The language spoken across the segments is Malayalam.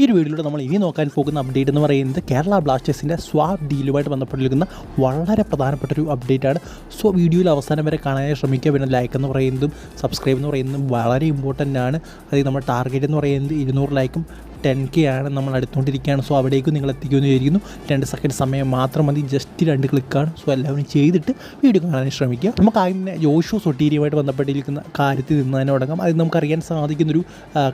ഈ ഒരു വീഡിയോയിലൂടെ നമ്മൾ ഇനി നോക്കാൻ പോകുന്ന അപ്ഡേറ്റ് എന്ന് പറയുന്നത് കേരള ബ്ലാസ്റ്റേഴ്സിൻ്റെ സ്വാപ്പ് ഡീലുമായിട്ട് ബന്ധപ്പെട്ടിരിക്കുന്ന വളരെ പ്രധാനപ്പെട്ടൊരു അപ്ഡേറ്റാണ്. സോ വീഡിയോയിൽ അവസാനം വരെ കാണാനായി ശ്രമിക്കുക. പിന്നെ ലൈക്ക് എന്ന് പറയുന്നതും സബ്സ്ക്രൈബ് എന്ന് പറയുന്നതും വളരെ ഇമ്പോർട്ടൻ്റ് ആണ്. അതായത് നമ്മുടെ ടാർഗറ്റ് എന്ന് പറയുന്നത് 200 ലൈക്കും 10K ആണ് നമ്മൾ അടുത്തുകൊണ്ടിരിക്കുകയാണ്. സോ അവിടേക്കും നിങ്ങൾ എത്തിക്കുമെന്ന് വിചാരിക്കുന്നു. 2 സെക്കൻഡ് സമയം മാത്രം മതി, ജസ്റ്റ് 2 ക്ലിക്കാണ്. സോ എല്ലാവരും ചെയ്തിട്ട് വീഡിയോ കാണാൻ ശ്രമിക്കുക. നമുക്ക് അതിനെ ജോഷു സൊട്ടീരിയുമായിട്ട് ബന്ധപ്പെട്ടിരിക്കുന്ന കാര്യത്തിൽ നിന്ന് തന്നെ തുടങ്ങാം. അത് നമുക്കറിയാൻ സാധിക്കുന്നൊരു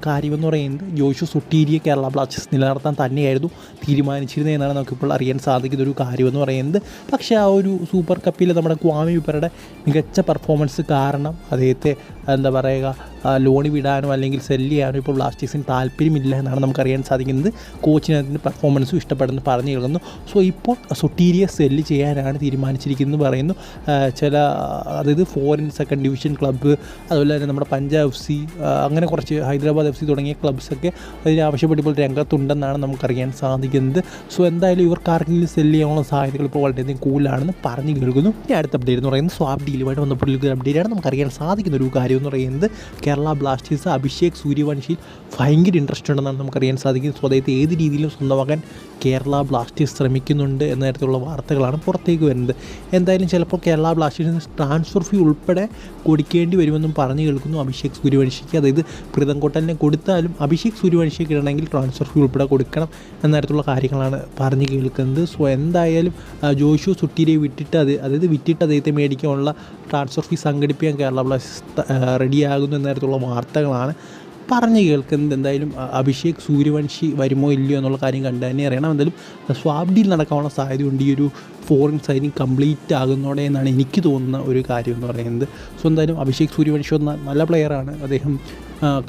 കാര്യമെന്ന് പറയുന്നത് ജോഷു സൊട്ടീരിയെ കേരള ബ്ലാസ്റ്റേഴ്സ് നിലനിർത്താൻ തന്നെയായിരുന്നു തീരുമാനിച്ചിരുന്നതെന്നാണ് നമുക്കിപ്പോൾ അറിയാൻ സാധിക്കുന്നൊരു കാര്യമെന്ന് പറയുന്നത്. പക്ഷേ ആ ഒരു സൂപ്പർ കപ്പിൽ നമ്മുടെ ക്വാമി വിപ്പറുടെ മികച്ച പെർഫോമൻസ് കാരണം അദ്ദേഹത്തെ എന്താ പറയുക ലോൺ വിടാനോ അല്ലെങ്കിൽ സെല്ല് ചെയ്യാനോ ഇപ്പോൾ ബ്ലാസ്റ്റേഴ്സിന് താല്പര്യമില്ല എന്നാണ് നമുക്കറിയാൻ സാധിക്കുന്നത്. കോച്ചിന് അതിൻ്റെ പെർഫോമൻസും ഇഷ്ടപ്പെടുന്നു പറഞ്ഞു കേൾക്കുന്നു. സോ ഇപ്പോൾ സൊട്ടീരിയെ സെല്ല് ചെയ്യാനാണ് തീരുമാനിച്ചിരിക്കുന്നത് പറയുന്നു. ചില അതായത് ഫോറിൻ സെക്കൻഡ് ഡിവിഷൻ ക്ലബ്ബ്, അതുപോലെ തന്നെ നമ്മുടെ പഞ്ചാബ് FC, അങ്ങനെ കുറച്ച് ഹൈദരാബാദ് FC തുടങ്ങിയ ക്ലബ്സൊക്കെ അതിന് ആവശ്യപ്പെട്ട് ഇപ്പോൾ രംഗത്തുണ്ടെന്നാണ് നമുക്കറിയാൻ സാധിക്കുന്നത്. സോ എന്തായാലും ഇവർക്ക് ആർക്കെങ്കിലും സെല്ല് ചെയ്യാനുള്ള സാധ്യതകൾ ഇപ്പോൾ വളരെയധികം കൂടുതലാണെന്ന് പറഞ്ഞു കേൾക്കുന്നു. ഇനി അടുത്ത അപ്ഡേറ്റ് എന്ന് പറയുന്നത് സ്വാപ്പ് ഡീലുമായിട്ട് ബന്ധപ്പെട്ടുള്ള അപ്ഡേറ്റാണ്. നമുക്കറിയാൻ സാധിക്കുന്ന ഒരു കാര്യം എന്ന് പറയുന്നത് കേരള ബ്ലാസ്റ്റേഴ്സ് അഭിഷേക് സൂര്യവംശിയിൽ ഭയങ്കര ഇൻട്രസ്റ്റ് ഉണ്ടെന്നാണ് നമുക്കറിയാൻ സാധിക്കുന്നത്. സോ അദ്ദേഹത്തെ ഏത് രീതിയിലും സ്വന്തമാക്കാൻ കേരള ബ്ലാസ്റ്റേഴ്സ് ശ്രമിക്കുന്നുണ്ട് എന്ന തരത്തിലുള്ള വാർത്തകളാണ് പുറത്തേക്ക് വരുന്നത്. എന്തായാലും ചിലപ്പോൾ കേരള ബ്ലാസ്റ്റേഴ്സിന് ട്രാൻസ്ഫർ ഫീ ഉൾപ്പെടെ കൊടുക്കേണ്ടി വരുമെന്നും പറഞ്ഞു കേൾക്കുന്നു അഭിഷേക് സൂര്യവംശിക്ക്. അതായത് പ്രീതംകോട്ടലിനെ കൊടുത്താലും അഭിഷേക് സൂര്യവംശിക്ക് ഇടണമെങ്കിൽ ട്രാൻസ്ഫർ ഫീ ഉൾപ്പെടെ കൊടുക്കണം എന്ന തരത്തിലുള്ള കാര്യങ്ങളാണ് പറഞ്ഞു കേൾക്കുന്നത്. സോ എന്തായാലും ജോഷു സൊട്ടീരിയെ വിറ്റിട്ട് അദ്ദേഹത്തെ മേടിക്കാനുള്ള ട്രാൻസ്ഫർ ഫീ സംഘടിപ്പിക്കാൻ കേരള ബ്ലാസ്റ്റേഴ്സ് റെഡിയാകുന്നു എന്ന തരത്തിലുള്ള വാർത്തകളാണ് പറഞ്ഞു കേൾക്കുന്നത്. എന്തായാലും അഭിഷേക് സൂര്യവംശി വരുമോ ഇല്ലയോ എന്നുള്ള കാര്യം കണ്ടു തന്നെ അറിയണം. എന്തായാലും സ്വാപ്പ് ഡീൽ നടക്കാനുള്ള സാധ്യതയുണ്ട് ഈ ഒരു ഫോറിൻ സൈനിങ് കംപ്ലീറ്റ് ആകുന്നതോടെ എന്നാണ് എനിക്ക് തോന്നുന്ന ഒരു കാര്യം എന്ന് പറയുന്നത്. സോ എന്തായാലും അഭിഷേക് സൂര്യവംശി നല്ല പ്ലെയറാണ്. അദ്ദേഹം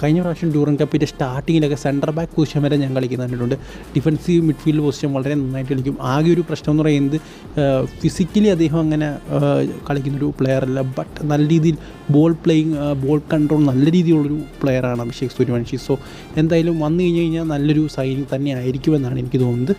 കഴിഞ്ഞ പ്രാവശ്യം ഡ്യൂറൻ കപ്പിൻ്റെ സ്റ്റാർട്ടിങ്ങിലൊക്കെ സെൻറ്റർ ബാക്ക് പൊസിഷൻ വരെ ഞാൻ കളിക്കുന്നുണ്ട്. ഡിഫൻസീവ് മിഡ്ഫീൽഡ് പൊസിഷൻ വളരെ നന്നായിട്ട് കളിക്കും. ആകെ ഒരു പ്രശ്നം എന്ന് പറയുന്നത് ഫിസിക്കലി അദ്ദേഹം അങ്ങനെ കളിക്കുന്നൊരു പ്ലെയറല്ല. ബട്ട് നല്ല രീതിയിൽ ബോൾ കൺട്രോൾ നല്ല രീതിയിലുള്ളൊരു പ്ലെയറാണ് അഭിഷേക് സൂര്യവംശി. സോ എന്തായാലും വന്നു കഴിഞ്ഞാൽ നല്ലൊരു സൈനിങ് തന്നെ ആയിരിക്കുമെന്നാണ് എനിക്ക് തോന്നുന്നത്.